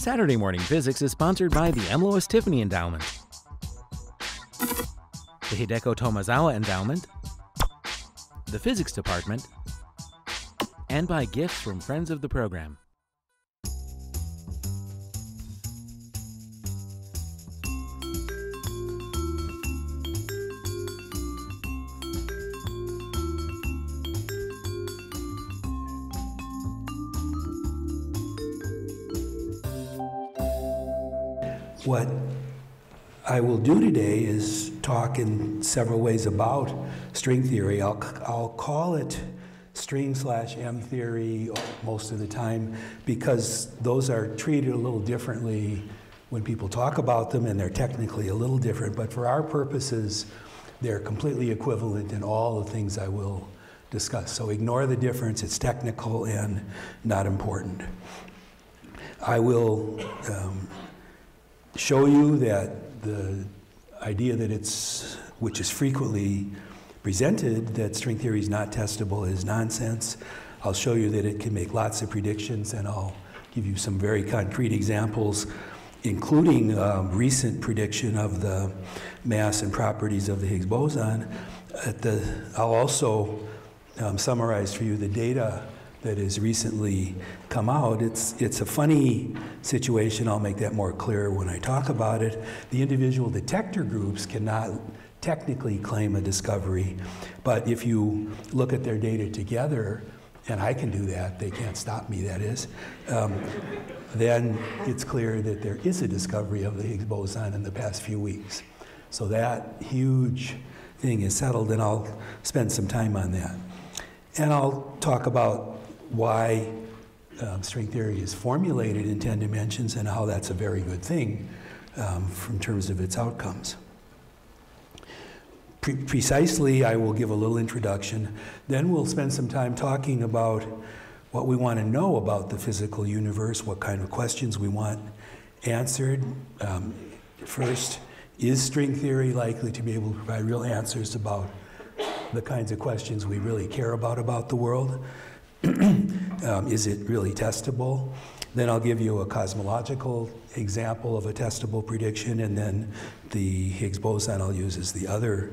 Saturday Morning Physics is sponsored by the M. Lois Tiffany Endowment, the Hideko Tomazawa Endowment, the Physics Department, and by gifts from friends of the program. What I will do today is talk in several ways about string theory. I'll call it string/M theory most of the time because those are treated a little differently when people talk about them, and they're technically a little different. But for our purposes, they're completely equivalent in all the things I will discuss. So ignore the difference. It's technical and not important. I will show you that the idea that which is frequently presented, that string theory is not testable, is nonsense. I'll show you that it can make lots of predictions, and I'll give you some very concrete examples, including recent prediction of the mass and properties of the Higgs boson. I'll also summarize for you the data that has recently come out. It's a funny situation. I'll make that more clear when I talk about it. The individual detector groups cannot technically claim a discovery, but if you look at their data together, and I can do that, they can't stop me, that is, then it's clear that there is a discovery of the Higgs boson in the past few weeks. So that huge thing is settled, and I'll spend some time on that. And I'll talk about why string theory is formulated in 10 dimensions and how that's a very good thing in terms of its outcomes. Precisely, I will give a little introduction. Then we'll spend some time talking about what we want to know about the physical universe, what kind of questions we want answered. First, is string theory likely to be able to provide real answers about the kinds of questions we really care about the world? Is it really testable? Then I'll give you a cosmological example of a testable prediction, and then the Higgs boson I'll use as the other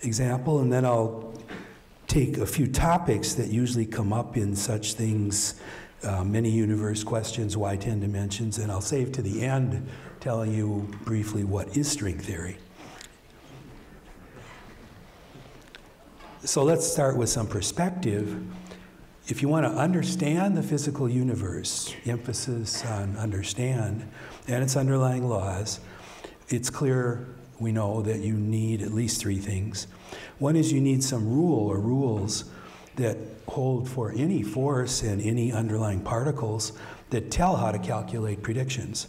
example, and then I'll take a few topics that usually come up in such things, many universe questions, why 10 dimensions, and I'll save to the end telling you briefly what is string theory. So let's start with some perspective. If you want to understand the physical universe, emphasis on understand, and its underlying laws, it's clear, we know, that you need at least three things. One is you need some rule or rules that hold for any force and any underlying particles that tell how to calculate predictions.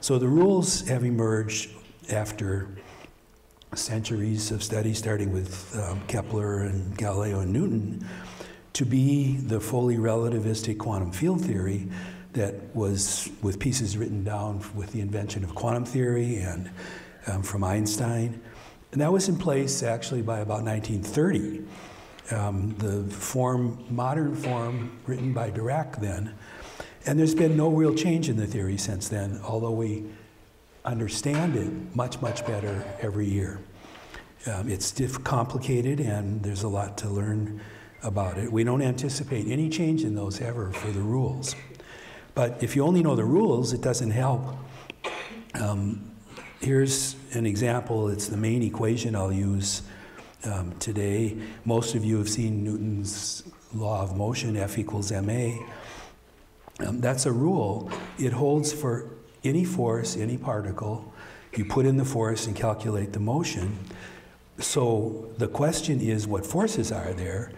So the rules have emerged after centuries of study, starting with Kepler and Galileo and Newton, to be the fully relativistic quantum field theory that was, with pieces written down with the invention of quantum theory and from Einstein. And that was in place actually by about 1930. The modern form written by Dirac then. And there's been no real change in the theory since then, although we understand it much, much better every year. It's complicated, and there's a lot to learn about it. We don't anticipate any change in those ever for the rules. But if you only know the rules, it doesn't help. Here's an example. It's the main equation I'll use today. Most of you have seen Newton's law of motion, F equals ma. That's a rule. It holds for any force, any particle. You put in the force and calculate the motion. So the question is, what forces are there?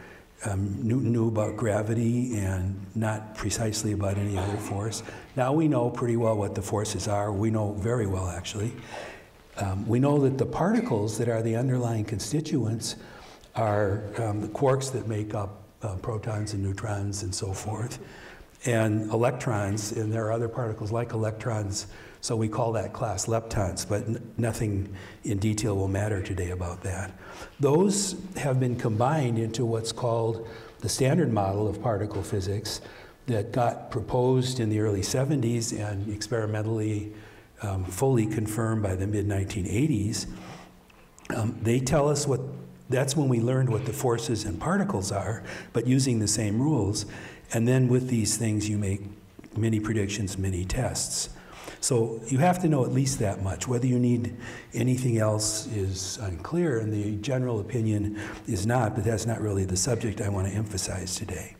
Newton knew about gravity and not precisely about any other force. Now we know pretty well what the forces are. We know very well, actually. We know that the particles that are the underlying constituents are the quarks that make up protons and neutrons and so forth, and electrons, and there are other particles like electrons, so we call that class leptons, but nothing in detail will matter today about that. Those have been combined into what's called the standard model of particle physics, that got proposed in the early 70s and experimentally fully confirmed by the mid-1980s, they tell us that's when we learned what the forces and particles are, but using the same rules. And then with these things, you make many predictions, many tests. So you have to know at least that much. Whether you need anything else is unclear, and the general opinion is not, but that's not really the subject I want to emphasize today.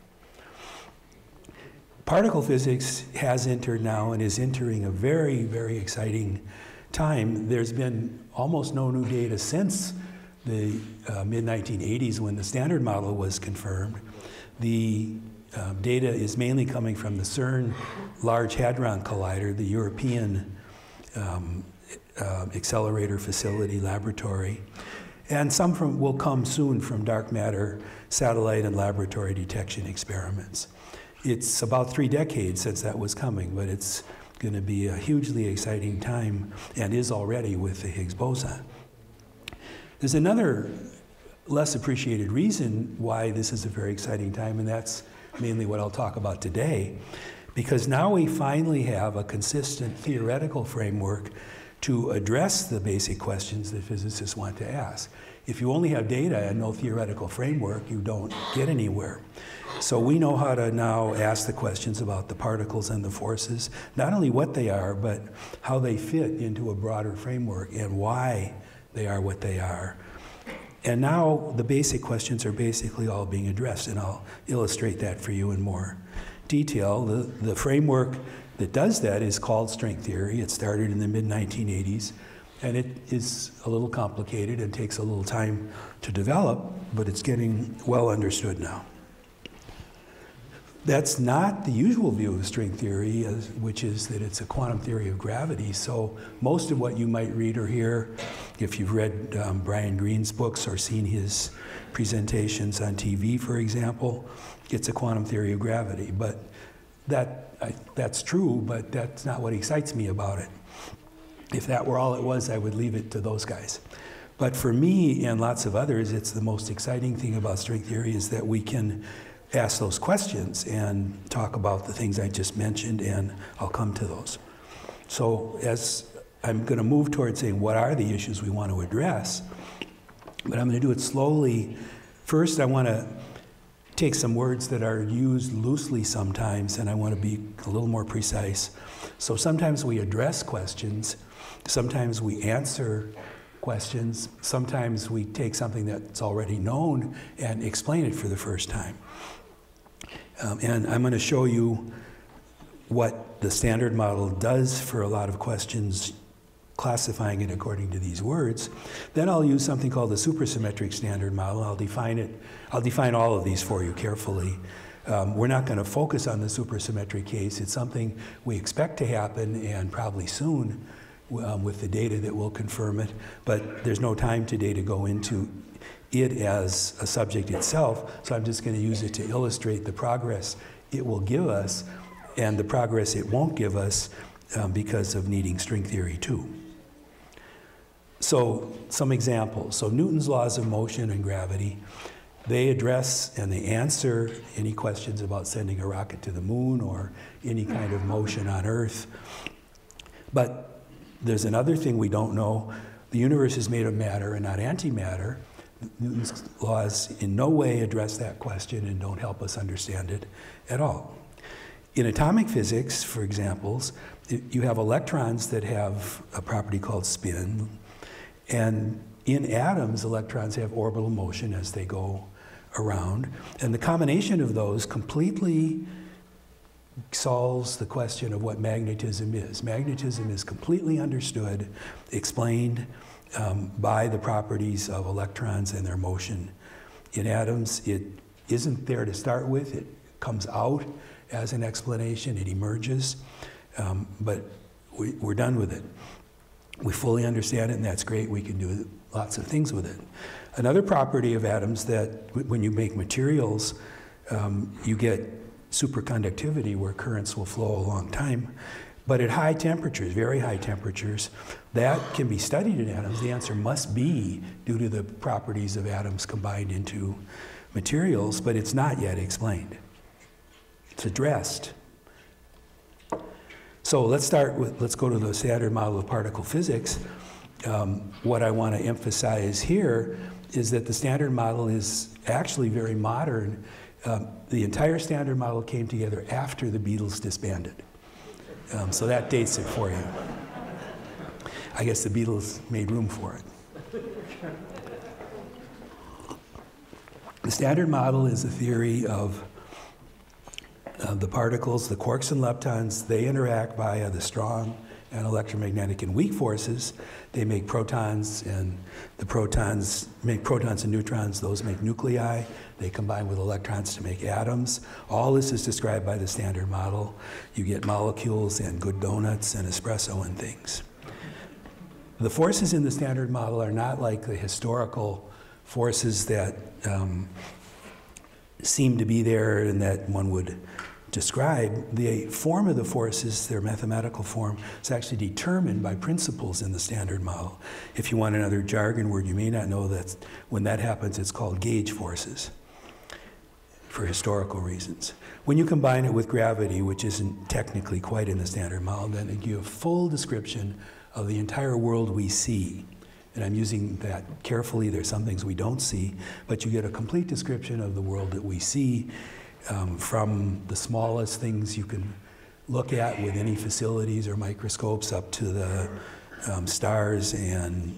Particle physics has entered now and is entering a very, very exciting time. There's been almost no new data since the mid-1980s when the Standard Model was confirmed. The data is mainly coming from the CERN Large Hadron Collider, the European accelerator facility laboratory, and some will come soon from dark matter satellite and laboratory detection experiments. It's about 3 decades since that was coming, but it's going to be a hugely exciting time and is already with the Higgs boson. There's another less appreciated reason why this is a very exciting time, and that's mainly what I'll talk about today, because now we finally have a consistent theoretical framework to address the basic questions that physicists want to ask. If you only have data and no theoretical framework, you don't get anywhere. So we know how to now ask the questions about the particles and the forces, not only what they are, but how they fit into a broader framework and why they are what they are. And now the basic questions are basically all being addressed, and I'll illustrate that for you in more detail. The framework that does that is called string theory. It started in the mid-1980s, and it is a little complicated and takes a little time to develop, but it's getting well understood now. That's not the usual view of string theory, which is that it's a quantum theory of gravity. So most of what you might read or hear, if you've read Brian Greene's books or seen his presentations on TV, for example, it's a quantum theory of gravity. But that's true, but that's not what excites me about it. If that were all it was, I would leave it to those guys. But for me and lots of others, it's the most exciting thing about string theory is that we can ask those questions and talk about the things I just mentioned, and I'll come to those. So as I'm going to move towards saying what are the issues we want to address, but I'm going to do it slowly. First, I want to take some words that are used loosely sometimes, and I want to be a little more precise. So sometimes we address questions, sometimes we answer questions, sometimes we take something that's already known and explain it for the first time. And I'm going to show you what the Standard Model does for a lot of questions, classifying it according to these words. Then I'll use something called the Supersymmetric Standard Model. I'll define it. I'll define all of these for you carefully. We're not going to focus on the supersymmetry case. It's something we expect to happen, and probably soon with the data that will confirm it. But there's no time today to go into it as a subject itself, so I'm just going to use it to illustrate the progress it will give us and the progress it won't give us because of needing string theory too. So some examples. So Newton's laws of motion and gravity, they address and they answer any questions about sending a rocket to the moon or any kind of motion on Earth. But there's another thing we don't know. The universe is made of matter and not antimatter. Newton's laws in no way address that question and don't help us understand it at all. In atomic physics, for example, you have electrons that have a property called spin, and in atoms, electrons have orbital motion as they go around, and the combination of those completely solves the question of what magnetism is. Magnetism is completely understood, explained by the properties of electrons and their motion. In atoms, it isn't there to start with. It comes out as an explanation. It emerges, but we're done with it. We fully understand it, and that's great. We can do lots of things with it. Another property of atoms that when you make materials, you get superconductivity where currents will flow a long time. But at high temperatures, very high temperatures, that can be studied in atoms. The answer must be due to the properties of atoms combined into materials, but it's not yet explained. it's addressed. So let's go to the standard model of particle physics. What I want to emphasize here is that the standard model is actually very modern. The entire standard model came together after the Beatles disbanded. So that dates it for you. I guess the Beatles made room for it. The standard model is a theory of the particles, the quarks and leptons. They interact via the strong and electromagnetic and weak forces. They make protons, and the protons make protons and neutrons. Those make nuclei. They combine with electrons to make atoms. All this is described by the standard model. You get molecules and good donuts and espresso and things. The forces in the standard model are not like the historical forces that seem to be there and that one would describe. The form of the forces, their mathematical form, is actually determined by principles in the standard model. If you want another jargon word, you may not know that when that happens, it's called gauge forces for historical reasons. When you combine it with gravity, which isn't technically quite in the standard model, then it gives you a full description of the entire world we see. And I'm using that carefully. There's some things we don't see, but you get a complete description of the world that we see, from the smallest things you can look at with any facilities or microscopes up to the stars and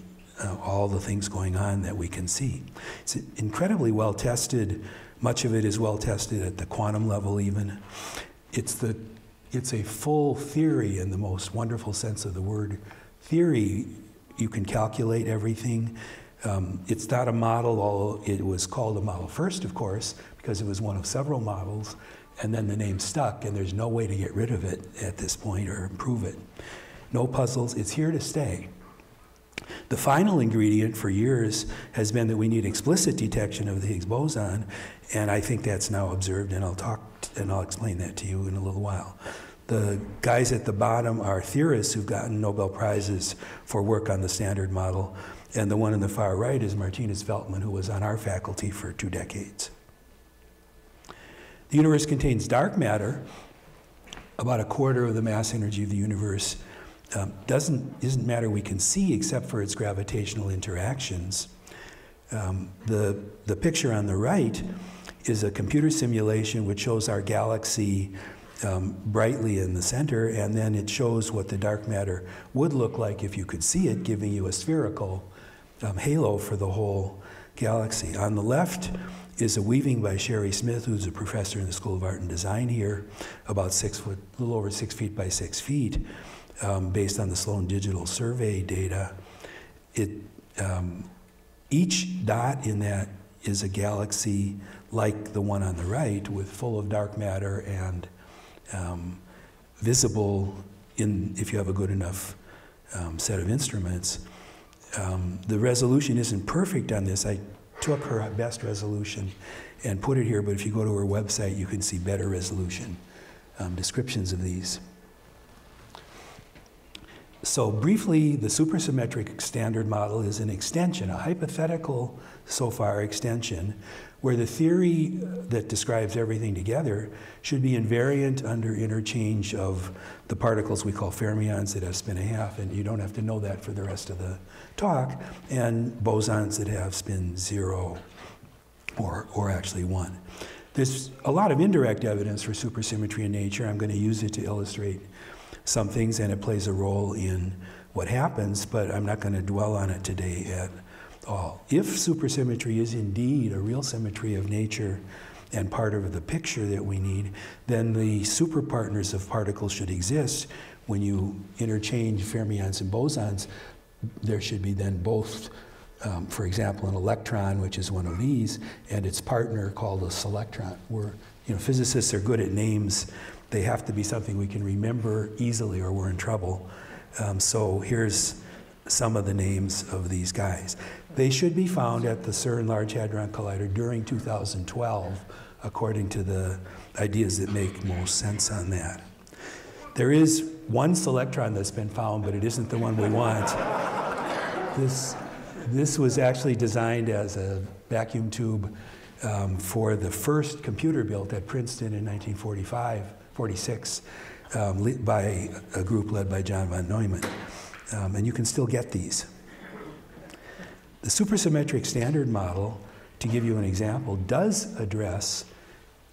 all the things going on that we can see. It's incredibly well tested. Much of it is well tested at the quantum level even. It's a full theory in the most wonderful sense of the word theory. You can calculate everything. It's not a model, although it was called a model first, of course, because it was one of several models, and then the name stuck, and there's no way to get rid of it at this point or improve it. No puzzles, it's here to stay. The final ingredient for years has been that we need explicit detection of the Higgs boson, and I think that's now observed, and I'll explain that to you in a little while. The guys at the bottom are theorists who've gotten Nobel Prizes for work on the standard model, and the one on the far right is Martinez Veltman, who was on our faculty for 2 decades. The universe contains dark matter. About a quarter of the mass energy of the universe isn't matter we can see except for its gravitational interactions. The picture on the right is a computer simulation which shows our galaxy brightly in the center, and then it shows what the dark matter would look like if you could see it, giving you a spherical halo for the whole galaxy. On the left is a weaving by Sherry Smith, who's a professor in the School of Art and Design here, about 6 foot, a little over 6 feet by 6 feet, based on the Sloan Digital Survey data. Each dot in that is a galaxy like the one on the right, with full of dark matter and visible if you have a good enough set of instruments. The resolution isn't perfect on this. I took her best resolution and put it here, but if you go to her website, you can see better resolution descriptions of these. So briefly, the supersymmetric standard model is an extension, a hypothetical, so far, extension, where the theory that describes everything together should be invariant under interchange of the particles we call fermions that have spin 1/2, and you don't have to know that for the rest of the talk, and bosons that have spin 0 or actually 1. There's a lot of indirect evidence for supersymmetry in nature. I'm going to use it to illustrate some things, and it plays a role in what happens, but I'm not going to dwell on it today at all. If supersymmetry is indeed a real symmetry of nature and part of the picture that we need, then the superpartners of particles should exist. When you interchange fermions and bosons, there should be then both, for example, an electron, which is one of these, and its partner called a selectron. Physicists are good at names. They have to be something we can remember easily or we're in trouble. So here's some of the names of these guys. They should be found at the CERN Large Hadron Collider during 2012, according to the ideas that make most sense on that. There is one selectron that's been found, but it isn't the one we want. This was actually designed as a vacuum tube for the first computer built at Princeton in 1946 by a group led by John von Neumann. And you can still get these. The supersymmetric standard model, to give you an example, does address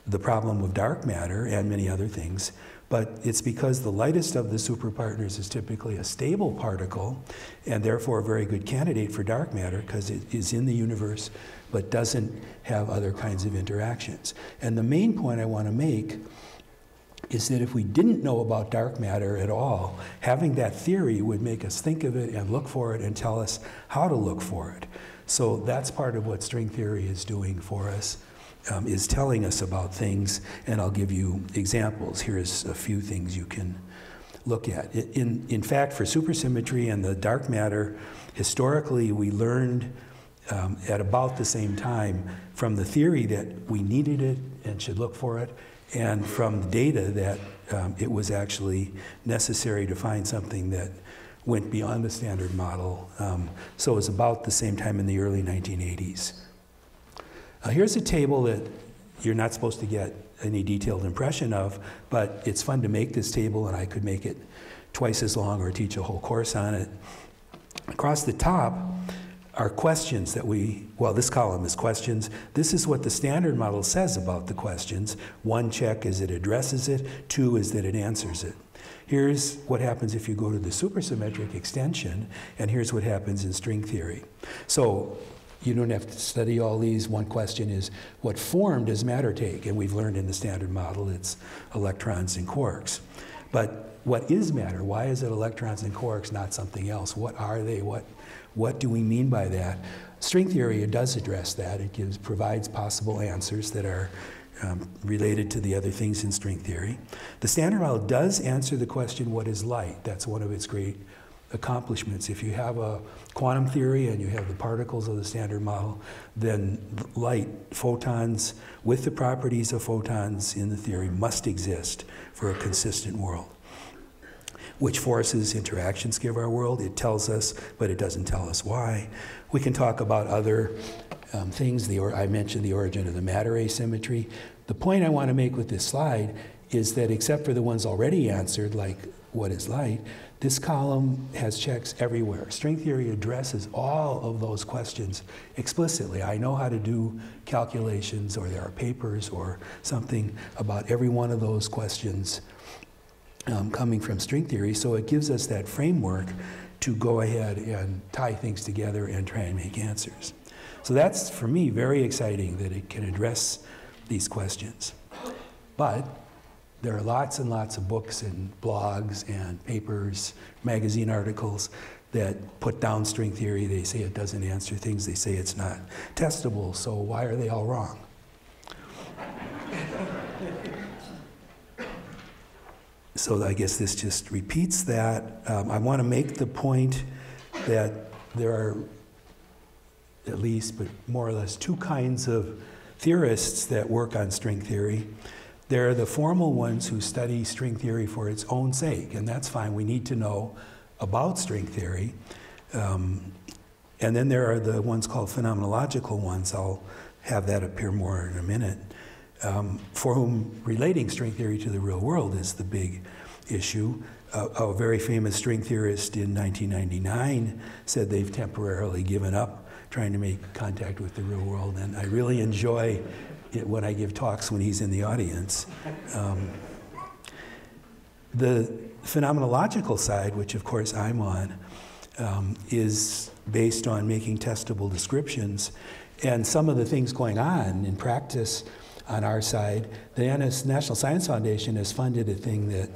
the problem of dark matter and many other things, but it's because the lightest of the superpartners is typically a stable particle and therefore a very good candidate for dark matter because it is in the universe but doesn't have other kinds of interactions. And the main point I want to make is that if we didn't know about dark matter at all, having that theory would make us think of it and look for it and tell us how to look for it. So that's part of what string theory is doing for us, is telling us about things, and I'll give you examples. Here's a few things you can look at. In fact, for supersymmetry and the dark matter, historically we learned at about the same time from the theory that we needed it and should look for it, and from the data that it was actually necessary to find something that went beyond the standard model. So it was about the same time in the early 1980s. Here's a table that you're not supposed to get any detailed impression of, but it's fun to make this table, and I could make it twice as long or teach a whole course on it. Across the top are questions that well, this column is questions. This is what the standard model says about the questions. 1 check is it addresses it, 2 is that it answers it. Here's what happens if you go to the supersymmetric extension, and here's what happens in string theory. So you don't have to study all these. One question is, what form does matter take? And we've learned in the standard model it's electrons and quarks. But what is matter? Why is it electrons and quarks, not something else? What are they? What do we mean by that? String theory does address that. It provides possible answers that are related to the other things in string theory. The standard model does answer the question, what is light? That's one of its great accomplishments. If you have a quantum theory and you have the particles of the standard model, then light, photons, with the properties of photons in the theory, must exist for a consistent world. Which forces, interactions give our world? It tells us, but it doesn't tell us why. We can talk about other things. I mentioned the origin of the matter asymmetry. The point I want to make with this slide is that except for the ones already answered, like what is light, this column has checks everywhere. String theory addresses all of those questions explicitly. I know how to do calculations, or there are papers or something about every one of those questions coming from string theory, so it gives us that framework to go ahead and tie things together and try and make answers. So that's, for me, very exciting that it can address these questions. But there are lots and lots of books and blogs and papers, magazine articles that put down string theory. They say it doesn't answer things. They say it's not testable. So why are they all wrong? So I guess this just repeats that. I want to make the point that there are at least, but more or less, 2 kinds of theorists that work on string theory. There are the formal ones who study string theory for its own sake, and that's fine. We need to know about string theory. And then there are the ones called phenomenological ones. I'll have that appear more in a minute. For whom relating string theory to the real world is the big issue. A very famous string theorist in 1999 said they've temporarily given up trying to make contact with the real world, and I really enjoy it when I give talks when he's in the audience. The phenomenological side, which of course I'm on, is based on making testable descriptions, and some of the things going on in practice on our side. The National Science Foundation has funded a thing that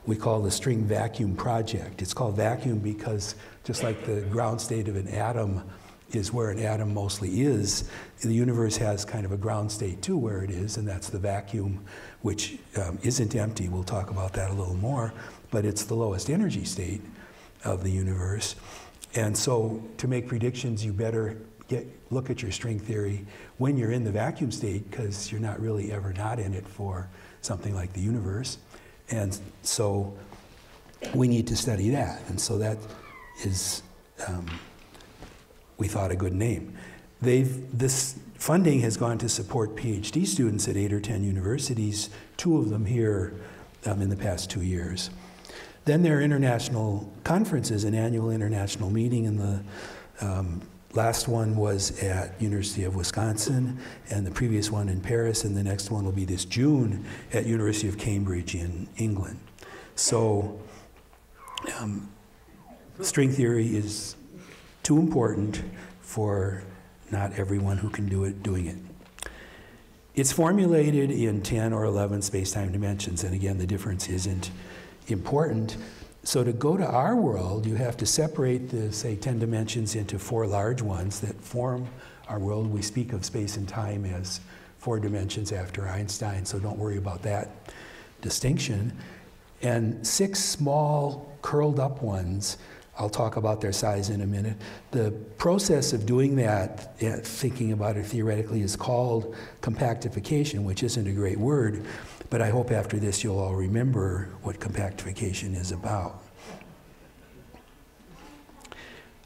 we call the String Vacuum Project. It's called vacuum because just like the ground state of an atom is where an atom mostly is, the universe has kind of a ground state too where it is, and that's the vacuum, which isn't empty. We'll talk about that a little more, but it's the lowest energy state of the universe. And so to make predictions, you better look at your string theory when you're in the vacuum state, because you're not really ever not in it for something like the universe. And so we need to study that. And so that is, we thought, a good name. This funding has gone to support PhD students at 8 or 10 universities, 2 of them here in the past 2 years. Then there are international conferences, an annual international meeting, and the last one was at University of Wisconsin, and the previous one in Paris, and the next one will be this June at University of Cambridge in England. So string theory is too important for not everyone who can do it doing it. It's formulated in 10 or 11 space-time dimensions, and again, the difference isn't important. So to go to our world, you have to separate the, say, 10 dimensions into 4 large ones that form our world. We speak of space and time as 4 dimensions after Einstein, so don't worry about that distinction. And 6 small curled up ones, I'll talk about their size in a minute. The process of doing that, thinking about it theoretically, is called compactification, which isn't a great word, but I hope after this you'll all remember what compactification is about.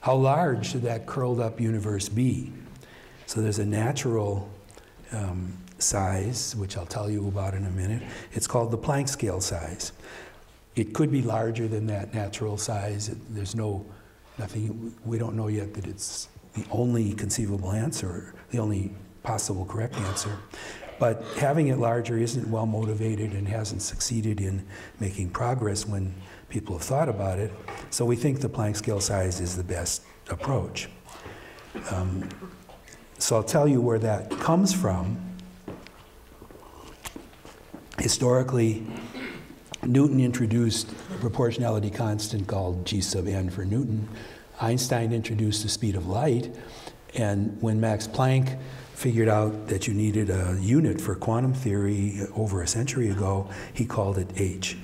How large should that curled up universe be? So there's a natural size, which I'll tell you about in a minute. It's called the Planck scale size. It could be larger than that natural size. There's nothing, we don't know yet that it's the only conceivable answer, the only possible correct answer. But having it larger isn't well motivated and hasn't succeeded in making progress when people have thought about it. So we think the Planck scale size is the best approach. So I'll tell you where that comes from. Historically, Newton introduced a proportionality constant called g sub n for Newton. Einstein introduced the speed of light. And when Max Planck figured out that you needed a unit for quantum theory over a century ago, he called it h.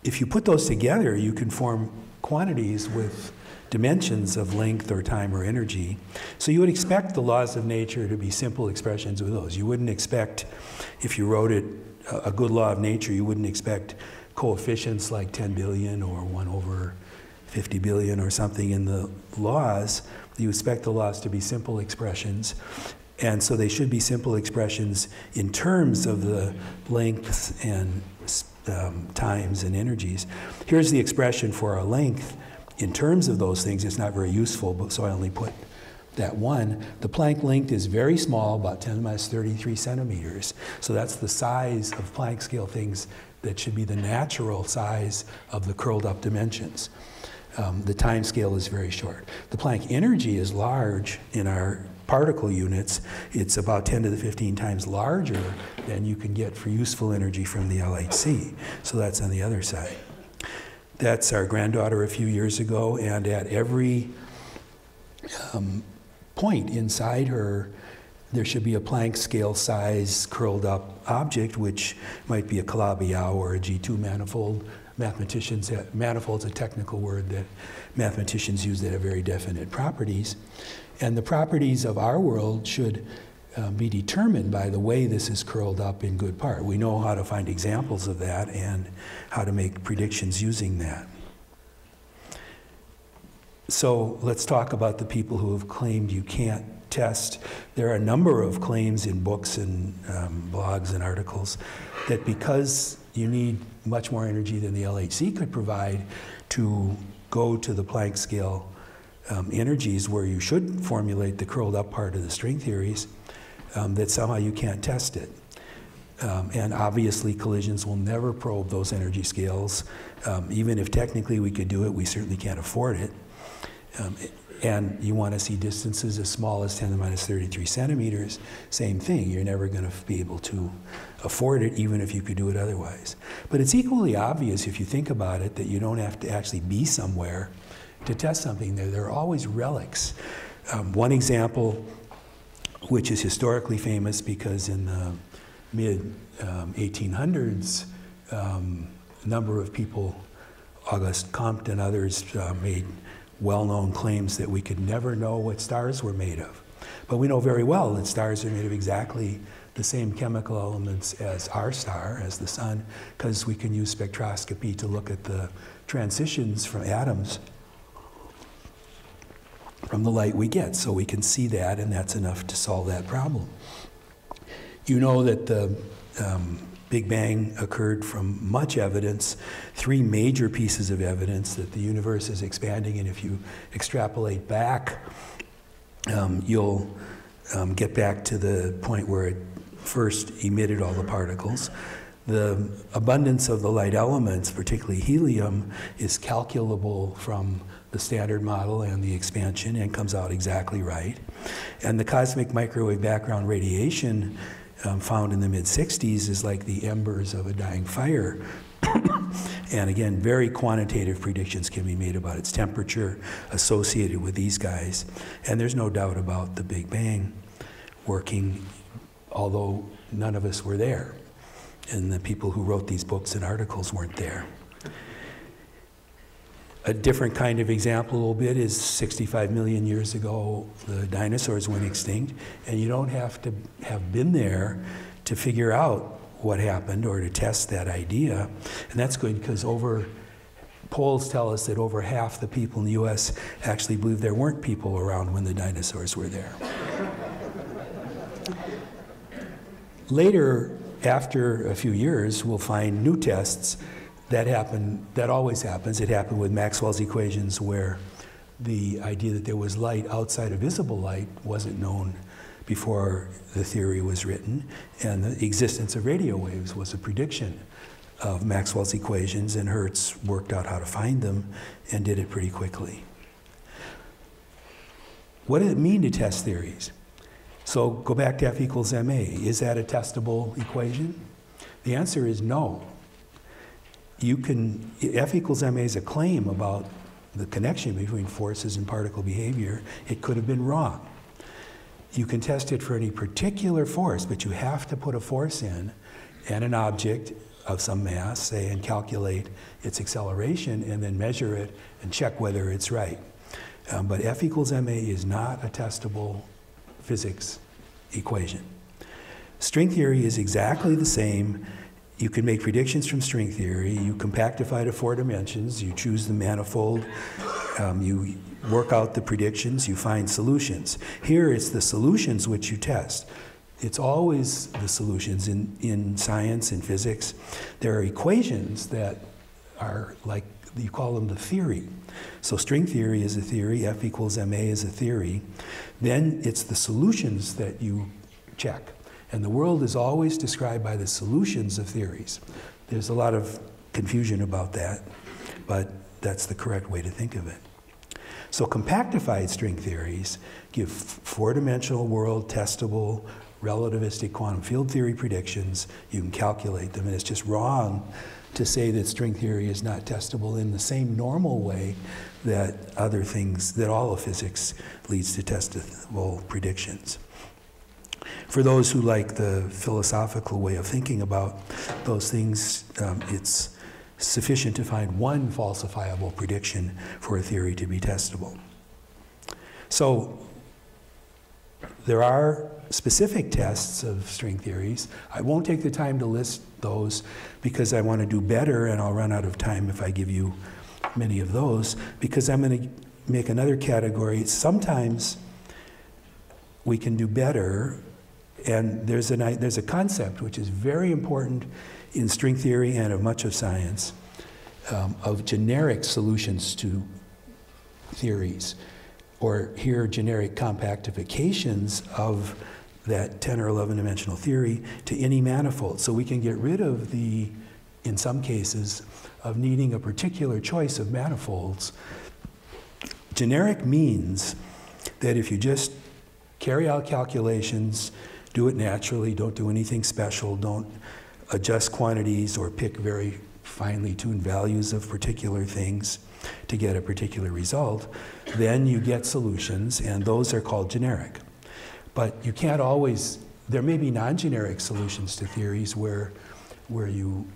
If you put those together, you can form quantities with dimensions of length or time or energy. So you would expect the laws of nature to be simple expressions of those. You wouldn't expect, if you wrote it, a good law of nature, you wouldn't expect coefficients like 10 billion or 1 over 50 billion or something in the laws. You expect the laws to be simple expressions. And so they should be simple expressions in terms of the lengths and times and energies. Here's the expression for a length in terms of those things. It's not very useful, but so I only put that one. The Planck length is very small, about 10 to the minus 33 centimeters. So that's the size of Planck scale things that should be the natural size of the curled up dimensions. The time scale is very short. The Planck energy is large in our particle units. It's about 10 to the 15 times larger than you can get for useful energy from the LHC. So that's on the other side. That's our granddaughter a few years ago, and at every point inside her, there should be a Planck scale size curled up object, which might be a Calabi-Yau or a G2 manifold. Manifold's a technical word that mathematicians use that have very definite properties. And the properties of our world should be determined by the way this is curled up in good part. We know how to find examples of that and how to make predictions using that. So let's talk about the people who have claimed you can't test. There are a number of claims in books and blogs and articles that because you need much more energy than the LHC could provide to go to the Planck scale energies where you should formulate the curled up part of the string theories, that somehow you can't test it. And obviously collisions will never probe those energy scales. Even if technically we could do it, we certainly can't afford it. And you want to see distances as small as 10 to the minus 33 centimeters, same thing. You're never going to be able to afford it, even if you could do it otherwise. But it's equally obvious, if you think about it, that you don't have to actually be somewhere to test something there. There are always relics. One example, which is historically famous because in the mid-1800s, a number of people, Auguste Comte and others, made well-known claims that we could never know what stars were made of. But we know very well that stars are made of exactly the same chemical elements as our star, as the sun, because we can use spectroscopy to look at the transitions from atoms from the light we get. So we can see that, and that's enough to solve that problem. You know that the Big Bang occurred from much evidence, 3 major pieces of evidence that the universe is expanding, and if you extrapolate back, you'll get back to the point where it first emitted all the particles. The abundance of the light elements, particularly helium, is calculable from the Standard Model and the expansion, and comes out exactly right. And the cosmic microwave background radiation found in the mid-60s is like the embers of a dying fire. And again, very quantitative predictions can be made about its temperature associated with these guys. And there's no doubt about the Big Bang working, although none of us were there. And the people who wrote these books and articles weren't there. A different kind of example a little bit is 65 million years ago, the dinosaurs went extinct, and you don't have to have been there to figure out what happened or to test that idea. And that's good because polls tell us that over half the people in the US actually believe there weren't people around when the dinosaurs were there. Later, after a few years, we'll find new tests that happen. That always happens. It happened with Maxwell's equations, where the idea that there was light outside of visible light wasn't known before the theory was written, and the existence of radio waves was a prediction of Maxwell's equations, and Hertz worked out how to find them and did it pretty quickly. What does it mean to test theories? So go back to F equals ma. Is that a testable equation? The answer is no. F equals ma is a claim about the connection between forces and particle behavior. It could have been wrong. You can test it for any particular force, but you have to put a force in and an object of some mass, say, and calculate its acceleration, and then measure it and check whether it's right. But F equals ma is not a testable physics equation. String theory is exactly the same. You can make predictions from string theory. You compactify to 4 dimensions. You choose the manifold. You work out the predictions. You find solutions. Here, it's the solutions which you test. It's always the solutions in science, in physics. There are equations that are like, you call them the theory. So string theory is a theory. F equals ma is a theory. Then it's the solutions that you check. And the world is always described by the solutions of theories. There's a lot of confusion about that, but that's the correct way to think of it. So compactified string theories give 4-dimensional world testable relativistic quantum field theory predictions. You can calculate them, and it's just wrong to say that string theory is not testable in the same normal way that other things, that all of physics leads to testable predictions. For those who like the philosophical way of thinking about those things, it's sufficient to find one falsifiable prediction for a theory to be testable. So there are specific tests of string theories. I won't take the time to list those because I want to do better, and I'll run out of time if I give you many of those, because I'm going to make another category. Sometimes we can do better, and there's a concept which is very important in string theory and of much of science, of generic solutions to theories, or here generic compactifications of that 10 or 11 dimensional theory to any manifold. So we can get rid of the, in some cases, of needing a particular choice of manifolds. Generic means that if you just carry out calculations, do it naturally, don't do anything special, don't adjust quantities or pick very finely tuned values of particular things to get a particular result, then you get solutions, and those are called generic. But you can't always, there may be non-generic solutions to theories where you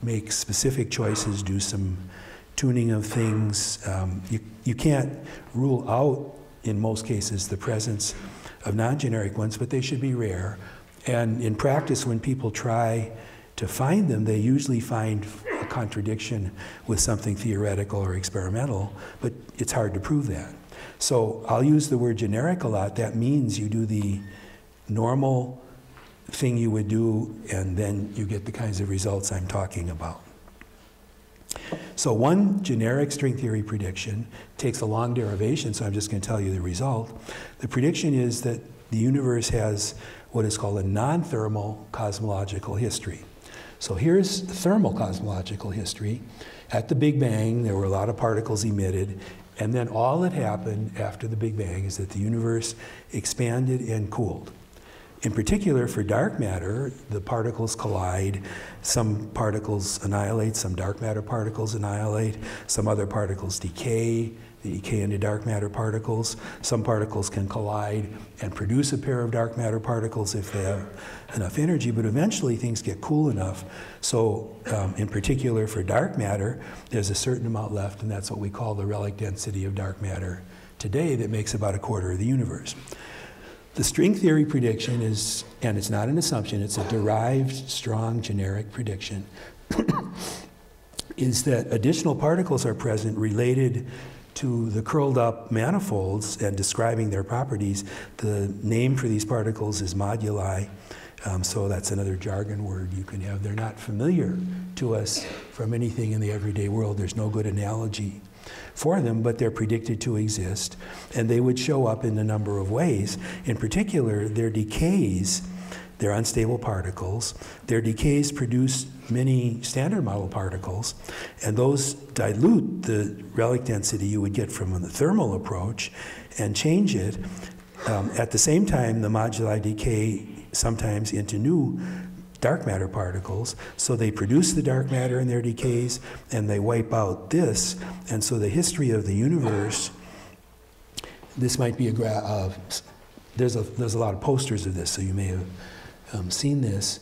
make specific choices, do some tuning of things. You can't rule out, in most cases, the presence of non-generic ones, but they should be rare. And in practice, when people try to find them, they usually find a contradiction with something theoretical or experimental, but it's hard to prove that. So I'll use the word generic a lot. That means you do the normal thing you would do, and then you get the kinds of results I'm talking about. So one generic string theory prediction takes a long derivation, so I'm just going to tell you the result. The prediction is that the universe has what is called a non-thermal cosmological history. So here's thermal cosmological history. At the Big Bang, there were a lot of particles emitted, and then all that happened after the Big Bang is that the universe expanded and cooled. In particular, for dark matter, the particles collide. Some particles annihilate, some dark matter particles annihilate, some other particles decay. They decay into dark matter particles. Some particles can collide and produce a pair of dark matter particles if they have enough energy, but eventually things get cool enough. So in particular for dark matter, there's a certain amount left, and that's what we call the relic density of dark matter today that makes about a quarter of the universe. The string theory prediction is, and it's not an assumption, it's a derived, strong, generic prediction, is that additional particles are present related to the curled up manifolds and describing their properties. The name for these particles is moduli, so that's another jargon word you can have. They're not familiar to us from anything in the everyday world. There's no good analogy for them, but they're predicted to exist, and they would show up in a number of ways. In particular, their decays, they're unstable particles, their decays produce many standard model particles, and those dilute the relic density you would get from the thermal approach and change it. At the same time, the moduli decay sometimes into new dark matter particles, so they produce the dark matter in their decays and they wipe out this, and so the history of the universe, this might be a graph, there's a lot of posters of this, so you may have seen this.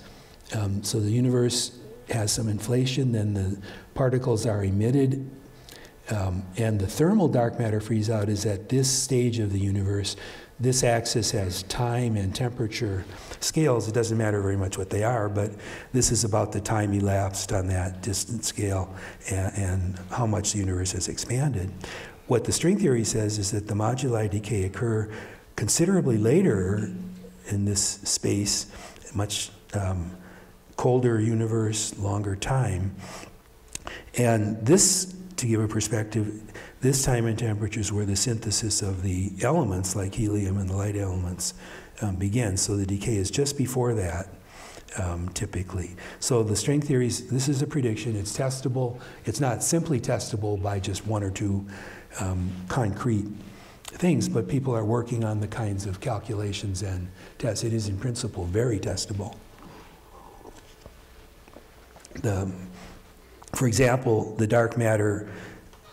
So the universe has some inflation, then the particles are emitted, and the thermal dark matter freeze out is at this stage of the universe. This axis has time and temperature scales. It doesn't matter very much what they are, but this is about the time elapsed on that distance scale and how much the universe has expanded. What the string theory says is that the moduli decay occur considerably later in this space, much colder universe, longer time. And this, to give a perspective, this time and temperature is where the synthesis of the elements, like helium and the light elements, begins. So the decay is just before that, typically. So the string theories, this is a prediction. It's testable. It's not simply testable by just one or two concrete things, but people are working on the kinds of calculations and tests. It is, in principle, very testable. For example, the dark matter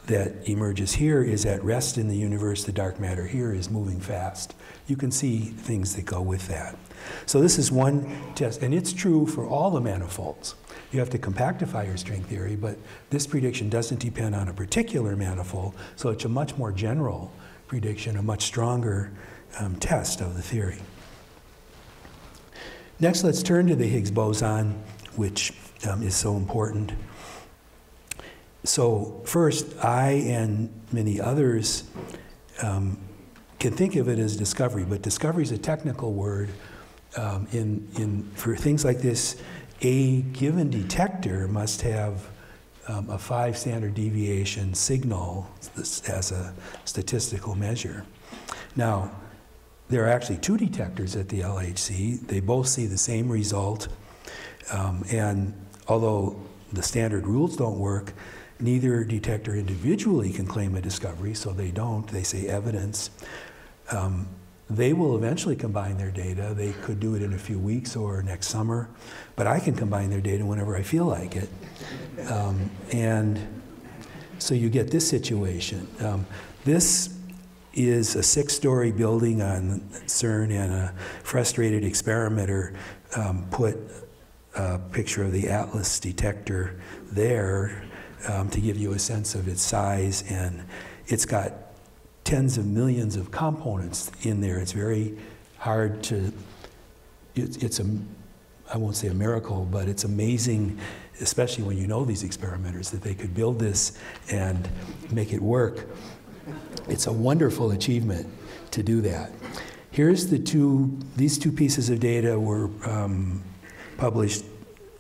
that emerges here is at rest in the universe. The dark matter here is moving fast. You can see things that go with that. So this is one test, and it's true for all the manifolds. You have to compactify your string theory, but this prediction doesn't depend on a particular manifold, so it's a much more general prediction, a much stronger test of the theory. Next, let's turn to the Higgs boson, which is so important. So first, I and many others can think of it as discovery, but discovery is a technical word. For things like this, a given detector must have a 5 standard deviation signal as a statistical measure. Now, there are actually 2 detectors at the LHC. They both see the same result, and although the standard rules don't work, neither detector individually can claim a discovery, so they don't. They say evidence. They will eventually combine their data. They could do it in a few weeks or next summer, but I can combine their data whenever I feel like it. And so you get this situation. This is a 6-story building on CERN, and a frustrated experimenter put a picture of the Atlas detector there to give you a sense of its size, and it's got tens of millions of components in there. It's very hard to, I won't say a miracle, but it's amazing, especially when you know these experimenters, that they could build this and make it work. It's a wonderful achievement to do that. Here's these two pieces of data were published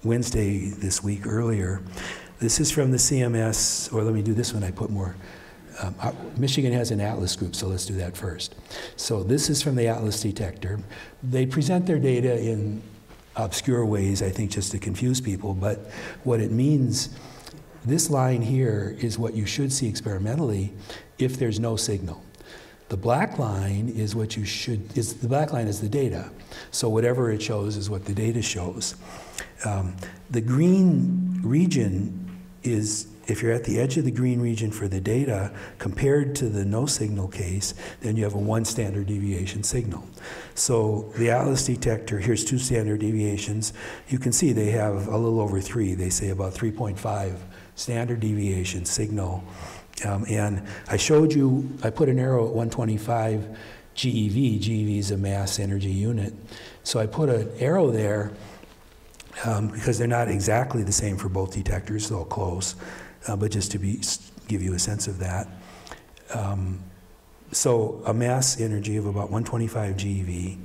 Wednesday this week earlier. This is from the CMS, or let me do this one, I put more. Michigan has an ATLAS group, so let's do that first. So this is from the ATLAS detector. They present their data in obscure ways, I think, just to confuse people, but what it means, this line here is what you should see experimentally if there's no signal. The black line is what you should, the black line is the data. So whatever it shows is what the data shows. The green region is, if you're at the edge of the green region for the data, compared to the no signal case, then you have a 1 standard deviation signal. So the ATLAS detector, here's 2 standard deviations. You can see they have a little over 3. They say about 3.5 standard deviation signal. And I showed you, I put an arrow at 125 GeV. GeV is a mass energy unit. So I put an arrow there because they're not exactly the same for both detectors, though close, but just to give you a sense of that. So a mass energy of about 125 GeV.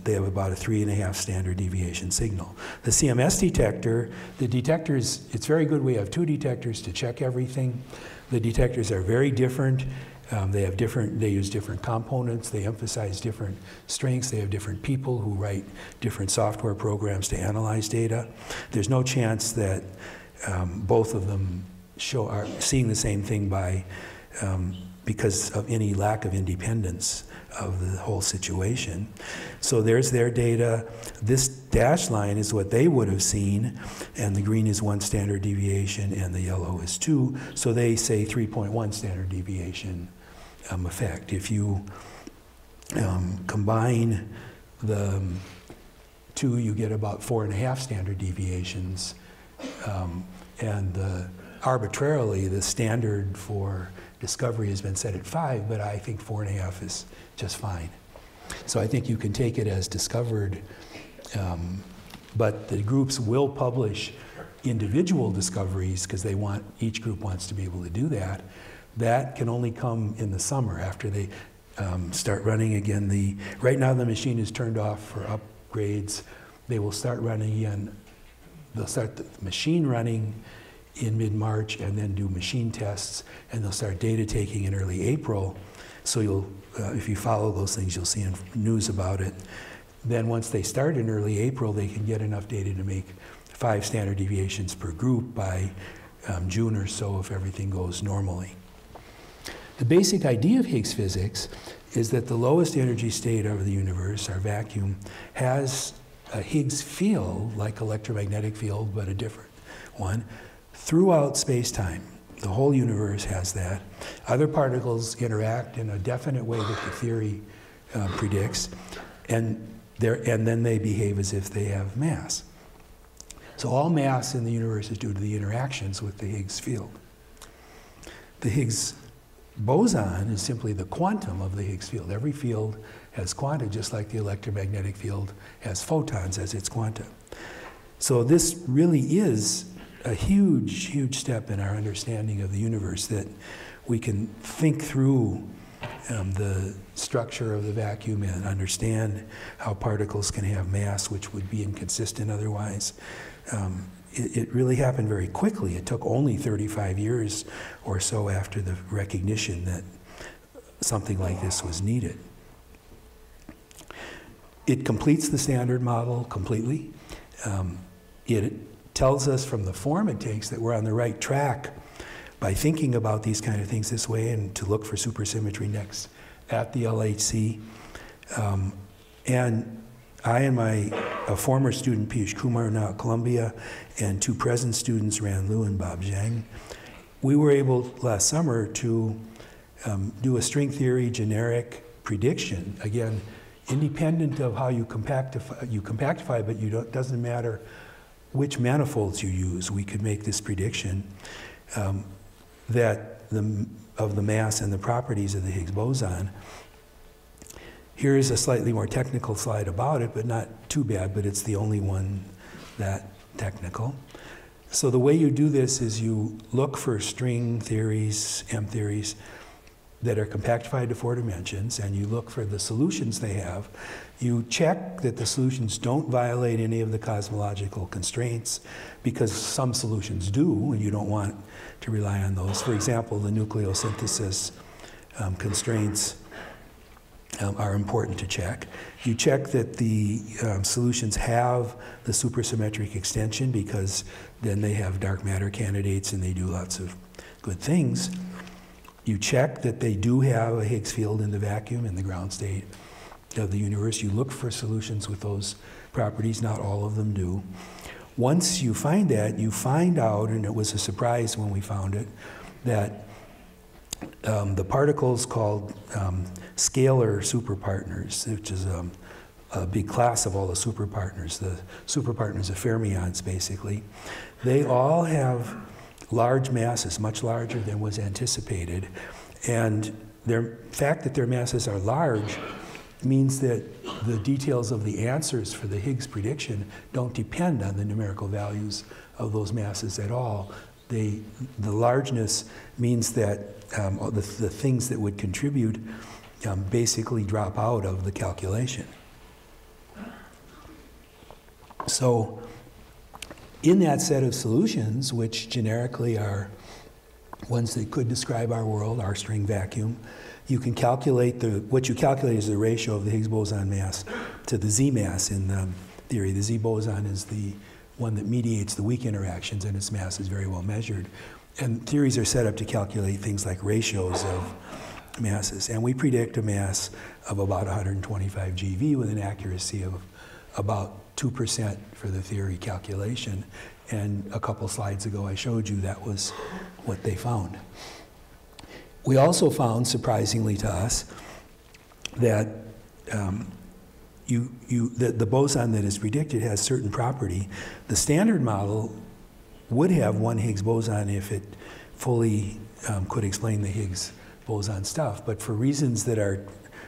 They have about a 3.5 standard deviation signal. The CMS detector, the detectors, it's very good. We have 2 detectors to check everything. The detectors are very different. They use different components. They emphasize different strengths. They have different people who write different software programs to analyze data. There's no chance that both of them are seeing the same thing because of any lack of independence of the whole situation. So there's their data. This dashed line is what they would have seen, and the green is 1 standard deviation, and the yellow is 2. So they say 3.1 standard deviation effect. If you combine the 2, you get about 4.5 standard deviations, and arbitrarily the standard for discovery has been set at 5, but I think 4.5 is just fine. So I think you can take it as discovered, but the groups will publish individual discoveries because each group wants to be able to do that. That can only come in the summer after they start running again. Right now the machine is turned off for upgrades. They will start running again. They'll start the machine running in mid-March and then do machine tests, and they'll start data taking in early April. So if you follow those things, you'll see news about it. Then once they start in early April, they can get enough data to make 5 standard deviations per group by June or so if everything goes normally. The basic idea of Higgs physics is that the lowest energy state of the universe, our vacuum, has a Higgs field, like electromagnetic field, but a different one, throughout space-time. The whole universe has that. Other particles interact in a definite way that the theory predicts, and then they behave as if they have mass. So all mass in the universe is due to the interactions with the Higgs field. The Higgs boson is simply the quantum of the Higgs field. Every field has quanta, just like the electromagnetic field has photons as its quanta. So this really is a huge, huge step in our understanding of the universe, that we can think through the structure of the vacuum and understand how particles can have mass, which would be inconsistent otherwise. It really happened very quickly. It took only 35 years or so after the recognition that something like this was needed. It completes the standard model completely. It tells us from the form it takes that we're on the right track by thinking about these kind of things this way, and to look for supersymmetry next at the LHC. And I and a former student, Piyush Kumar, now at Columbia, and 2 present students, Ran Lu and Bob Zhang, we were able last summer to do a string theory generic prediction. Again, independent of how you compactify, but it doesn't matter which manifolds you use. We could make this prediction of the mass and the properties of the Higgs boson. Here is a slightly more technical slide about it, but not too bad, but it's the only one that technical. So the way you do this is you look for string theories, M theories, that are compactified to 4 dimensions, and you look for the solutions they have. You check that the solutions don't violate any of the cosmological constraints, because some solutions do, and you don't want to rely on those. For example, the nucleosynthesis constraints are important to check. You check that the solutions have the supersymmetric extension, because then they have dark matter candidates and they do lots of good things. You check that they do have a Higgs field in the vacuum, in the ground state of the universe. You look for solutions with those properties. Not all of them do. Once you find that, you find out, and it was a surprise when we found it, that the particles called scalar superpartners, which is a big class of all the superpartners, the superpartners of fermions basically, they all have large masses, much larger than was anticipated. And the fact that their masses are large means that the details of the answers for the Higgs prediction don't depend on the numerical values of those masses at all. The largeness means that the things that would contribute basically drop out of the calculation. So in that set of solutions, which generically are ones that could describe our world, our string vacuum, you can calculate what you calculate is the ratio of the Higgs boson mass to the Z mass in the theory. The Z boson is the one that mediates the weak interactions, and its mass is very well measured. And theories are set up to calculate things like ratios of masses. And we predict a mass of about 125 GeV with an accuracy of about 2% for the theory calculation. And a couple slides ago I showed you that was what they found. We also found, surprisingly to us, that the boson that is predicted has certain property. The standard model would have one Higgs boson if it fully could explain the Higgs boson stuff, but for reasons that are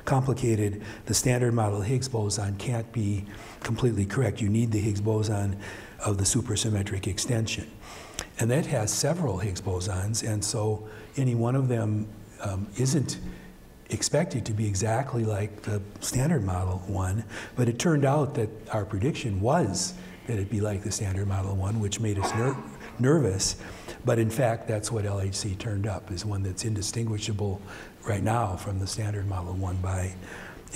complicated, the standard model Higgs boson can't be completely correct. You need the Higgs boson of the supersymmetric extension. And that has several Higgs bosons, and so any one of them isn't expected to be exactly like the standard model one, but it turned out that our prediction was that it'd be like the standard model one, which made us nervous. But in fact, that's what LHC turned up, is one that's indistinguishable right now from the standard model one by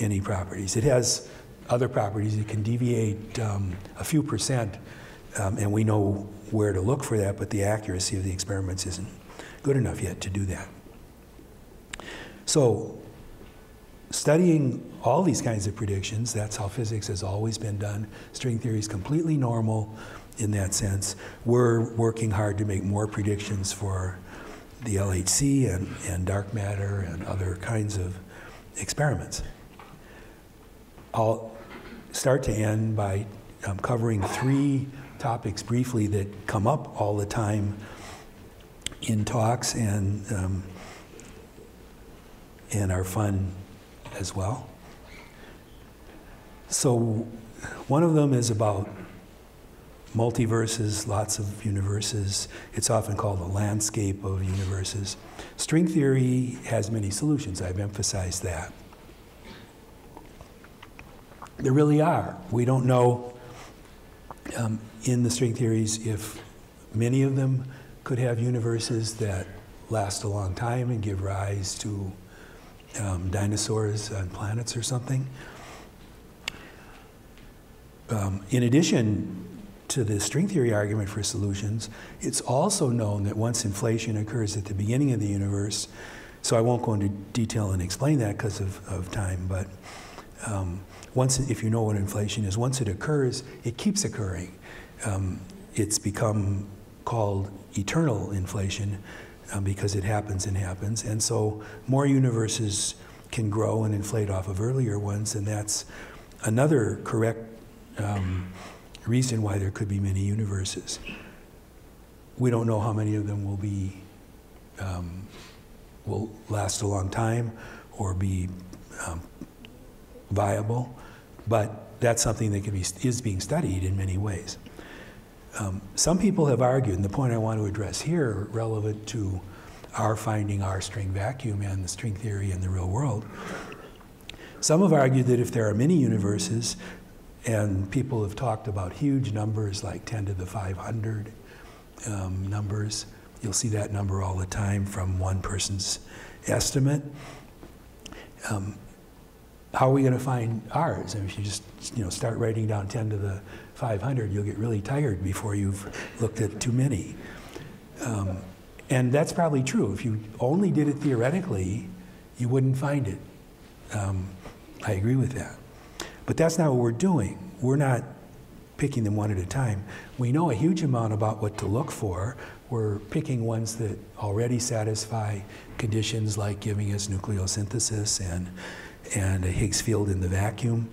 any properties. It has other properties. It can deviate a few percent, and we know where to look for that, but the accuracy of the experiments isn't good enough yet to do that. So studying all these kinds of predictions, that's how physics has always been done. String theory is completely normal in that sense. We're working hard to make more predictions for the LHC and dark matter and other kinds of experiments. I'll start to end by covering 3 topics briefly that come up all the time in talks and are fun as well. So one of them is about multiverses, lots of universes. It's often called a landscape of universes. String theory has many solutions. I've emphasized that. There really are. We don't know in the string theories if many of them could have universes that last a long time and give rise to dinosaurs on planets or something. In addition to the string theory argument for solutions, it's also known that once inflation occurs at the beginning of the universe, so I won't go into detail and explain that because of time, but if you know what inflation is, once it occurs, it keeps occurring. It's become called eternal inflation because it happens and happens, and so more universes can grow and inflate off of earlier ones, and that's another correct reason why there could be many universes. We don't know how many of them will last a long time or be viable, but that's something that is being studied in many ways. Some people have argued, and the point I want to address here, relevant to our finding our string vacuum and the string theory in the real world. Some have argued that if there are many universes, and people have talked about huge numbers like 10 to the 500 numbers, you'll see that number all the time from one person's estimate. How are we going to find ours? And if you just start writing down 10 to the 500, you'll get really tired before you've looked at too many. And that's probably true. If you only did it theoretically, you wouldn't find it. I agree with that. But that's not what we're doing. We're not picking them one at a time. We know a huge amount about what to look for. We're picking ones that already satisfy conditions like giving us nucleosynthesis and a Higgs field in the vacuum.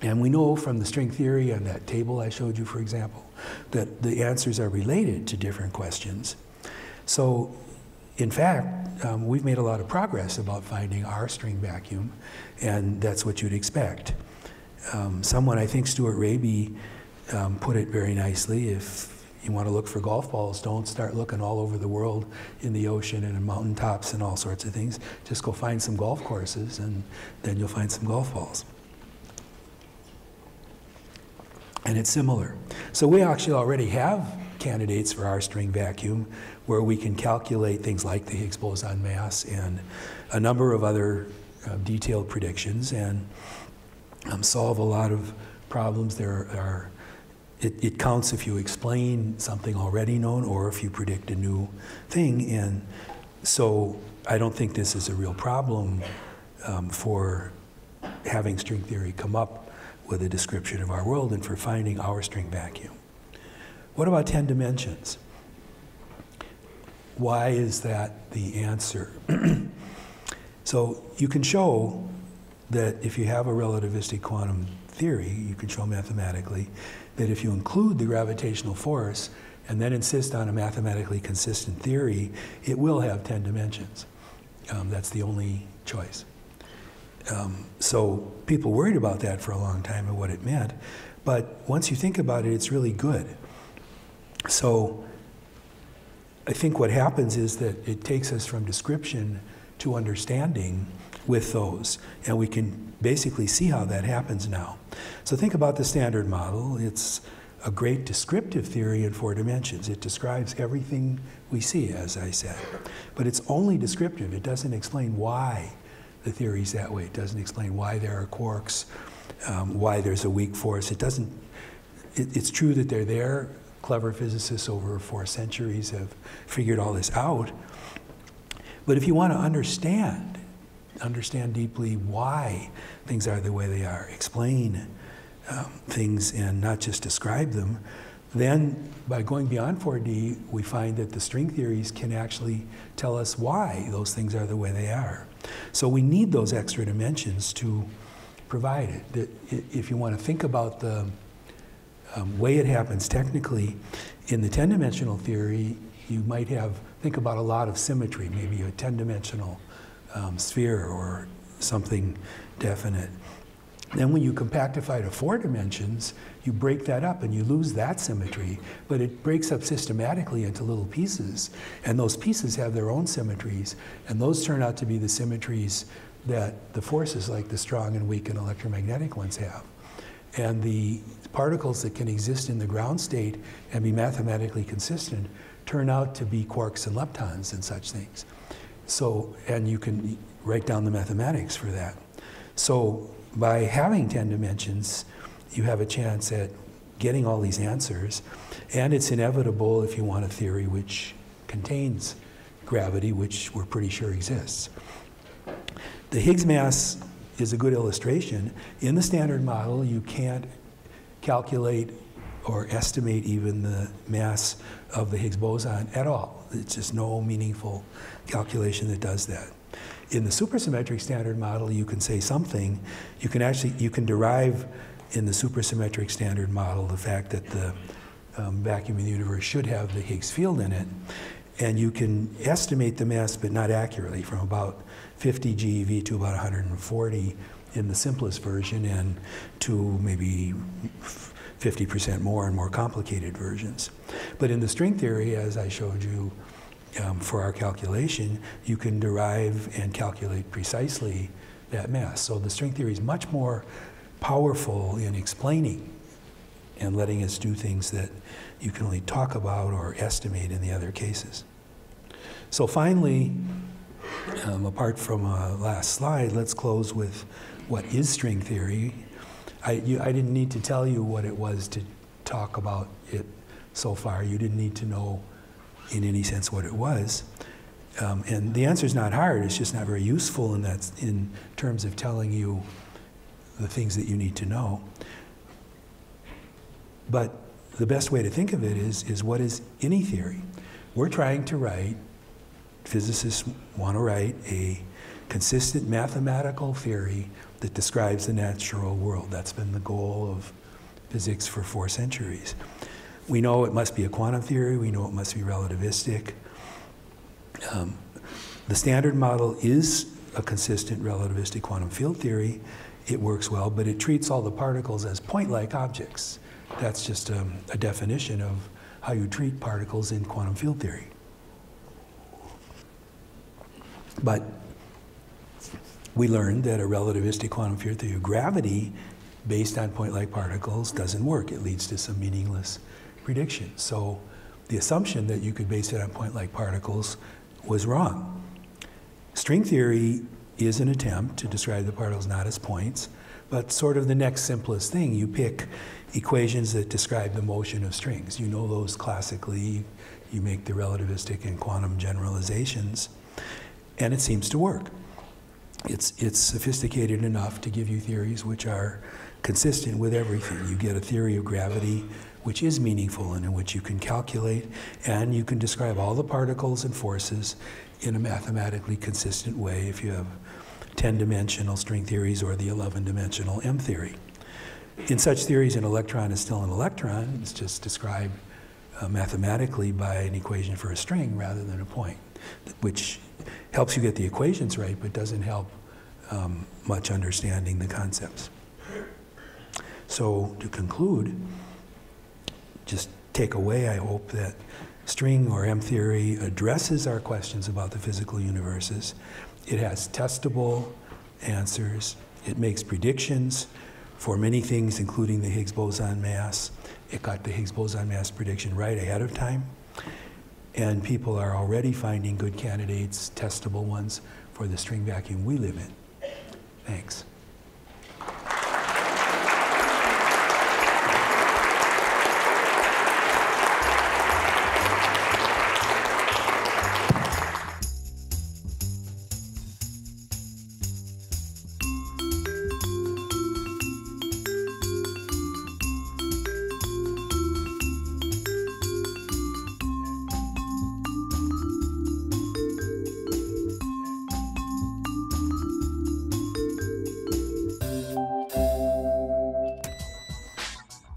And we know from the string theory and that table I showed you, for example, that the answers are related to different questions. So, in fact, we've made a lot of progress about finding our string vacuum, and that's what you'd expect. Someone, I think Stuart Raby, put it very nicely. If you want to look for golf balls, don't start looking all over the world in the ocean and in mountaintops and all sorts of things. Just go find some golf courses, and then you'll find some golf balls. And it's similar. So we actually already have candidates for our string vacuum where we can calculate things like the Higgs boson mass and a number of other detailed predictions and solve a lot of problems. It counts if you explain something already known or if you predict a new thing. And so I don't think this is a real problem for having string theory come up with a description of our world and for finding our string vacuum. What about 10 dimensions? Why is that the answer? So you can show that if you have a relativistic quantum theory, you can show mathematically that if you include the gravitational force and then insist on a mathematically consistent theory, it will have 10 dimensions. That's the only choice. So people worried about that for a long time and what it meant. But once you think about it, it's really good. So I think what happens is that it takes us from description to understanding with those. And we can basically see how that happens now. So think about the Standard Model. It's a great descriptive theory in 4 dimensions. It describes everything we see, as I said. But it's only descriptive. It doesn't explain why the theory's that way. It doesn't explain why there are quarks, why there's a weak force. It's true that they're there. Clever physicists over 4 centuries have figured all this out. But if you want to understand deeply why things are the way they are, explain things and not just describe them, then by going beyond 4D, we find that the string theories can actually tell us why those things are the way they are. So we need those extra dimensions to provide it. That if you want to think about the way it happens technically, in the 10-dimensional theory, you might think about a lot of symmetry, maybe a 10-dimensional sphere or something definite. Then when you compactify to 4 dimensions, you break that up and you lose that symmetry, but it breaks up systematically into little pieces, and those pieces have their own symmetries, and those turn out to be the symmetries that the forces like the strong and weak and electromagnetic ones have. And the particles that can exist in the ground state and be mathematically consistent turn out to be quarks and leptons and such things. So, and you can write down the mathematics for that. So by having 10 dimensions, you have a chance at getting all these answers, and it's inevitable if you want a theory which contains gravity, which we're pretty sure exists. The Higgs mass is a good illustration. In the Standard Model, you can't calculate or estimate even the mass of the Higgs boson at all. It's just no meaningful calculation that does that. In the supersymmetric Standard Model, you can say something. You can derive in the supersymmetric Standard Model the fact that the vacuum in the universe should have the Higgs field in it. And you can estimate the mass, but not accurately, from about 50 GeV to about 140 in the simplest version, and to maybe 50% more in more complicated versions. But in the string theory, as I showed you, for our calculation, you can derive and calculate precisely that mass. So the string theory is much more powerful in explaining and letting us do things that you can only talk about or estimate in the other cases. So finally, apart from a last slide, let's close with what is string theory. I didn't need to tell you what it was to talk about it so far. You didn't need to know in any sense what it was. And the answer is not hard, it's just not very useful in terms of telling you the things that you need to know. But the best way to think of it is what is any theory? We're trying to write, physicists want to write a consistent mathematical theory that describes the natural world. That's been the goal of physics for 4 centuries. We know it must be a quantum theory, we know it must be relativistic. The standard model is a consistent relativistic quantum field theory. It works well, but it treats all the particles as point-like objects. That's just a definition of how you treat particles in quantum field theory. But we learned that a relativistic quantum field theory of gravity based on point-like particles doesn't work. It leads to some meaningless predictions. So the assumption that you could base it on point-like particles was wrong. String theory is an attempt to describe the particles not as points, but sort of the next simplest thing. You pick equations that describe the motion of strings. You know those classically. You make the relativistic and quantum generalizations, and it seems to work. It's sophisticated enough to give you theories which are consistent with everything. You get a theory of gravity which is meaningful and in which you can calculate, and you can describe all the particles and forces in a mathematically consistent way if you have 10-dimensional string theories or the 11-dimensional M theory. In such theories, an electron is still an electron. It's just described mathematically by an equation for a string rather than a point, which helps you get the equations right, but doesn't help much understanding the concepts. So to conclude, just take away, I hope, that string or M theory addresses our questions about the physical universes. It has testable answers. It makes predictions for many things, including the Higgs boson mass. It got the Higgs boson mass prediction right ahead of time. And people are already finding good candidates, testable ones, for the string vacuum we live in. Thanks.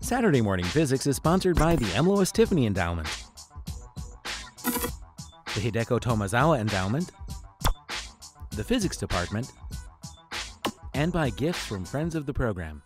Saturday Morning Physics is sponsored by the M. Lois Tiffany Endowment, the Hideko Tomazawa Endowment, the Physics Department, and by gifts from friends of the program.